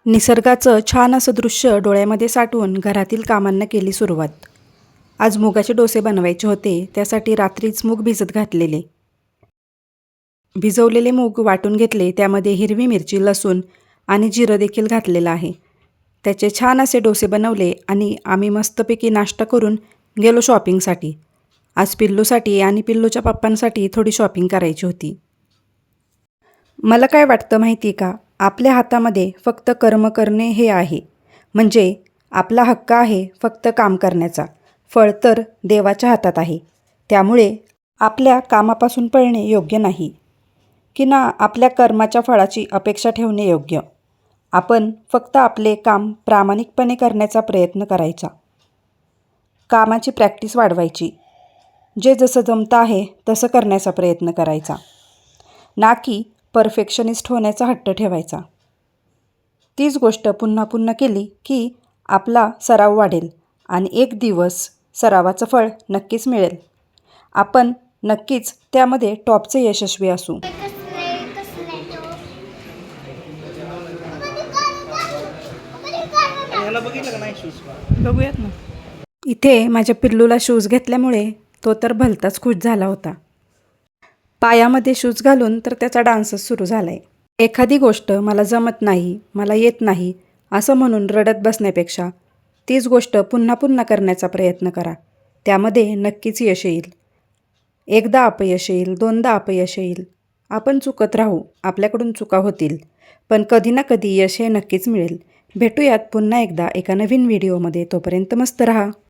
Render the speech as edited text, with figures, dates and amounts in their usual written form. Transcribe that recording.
निसर्गाचं छान असं दृश्य डोळ्यामध्ये साठवून घरातील कामांना केली सुरुवात. आज मुगाचे डोसे बनवायचे होते, त्यासाठी रात्रीच मूग भिजत घातलेले. भिजवलेले मूग वाटून घेतले, त्यामध्ये हिरवी मिरची, लसूण आणि जिरं देखील घातलेलं आहे. त्याचे छान असे डोसे बनवले आणि आम्ही मस्तपैकी नाश्ता करून गेलो शॉपिंगसाठी. आज पिल्लूसाठी आणि पिल्लूच्या पप्पांसाठी थोडी शॉपिंग करायची होती. मला काय वाटतं माहिती का, आपल्या हातामध्ये फक्त कर्म करणे हे आहे. म्हणजे आपला हक्क आहे फक्त काम करण्याचा. फळ तर देवाच्या हातात आहे. त्यामुळे आपल्या कामापासून पळणे योग्य नाही की ना आपल्या कर्माच्या फळाची अपेक्षा ठेवणे योग्य. आपण फक्त आपले काम प्रामाणिकपणे करण्याचा प्रयत्न करायचा. कामाची प्रॅक्टिस वाढवायची. जे जसं जमतं आहे तसं करण्याचा प्रयत्न करायचा, ना की परफेक्शनिस्ट होण्याचा हट्ट ठेवायचा. तीच गोष्ट पुन्हा पुन्हा केली की आपला सराव वाढेल आणि एक दिवस सरावाचं फळ नक्कीच मिळेल. आपण नक्कीच त्यामध्ये टॉपचे यशस्वी असू. बघूयात ना. इथे माझ्या पिल्लूला शूज घेतल्यामुळे तो तर भलताच खुश झाला होता. पायामध्ये शूज घालून तर त्याचा डान्सच सुरू झाला आहे. एखादी गोष्ट मला जमत नाही, मला येत नाही असं म्हणून रडत बसण्यापेक्षा तीच गोष्ट पुन्हा पुन्हा करण्याचा प्रयत्न करा. त्यामध्ये नक्कीच यश येईल. एकदा अपयश येईल, दोनदा अपयश येईल. आपण चुकत राहू, आपल्याकडून चुका होतील, पण कधी ना कधी यश हे नक्कीच मिळेल. भेटूयात पुन्हा एकदा एका नवीन व्हिडिओमध्ये. तोपर्यंत मस्त रहा.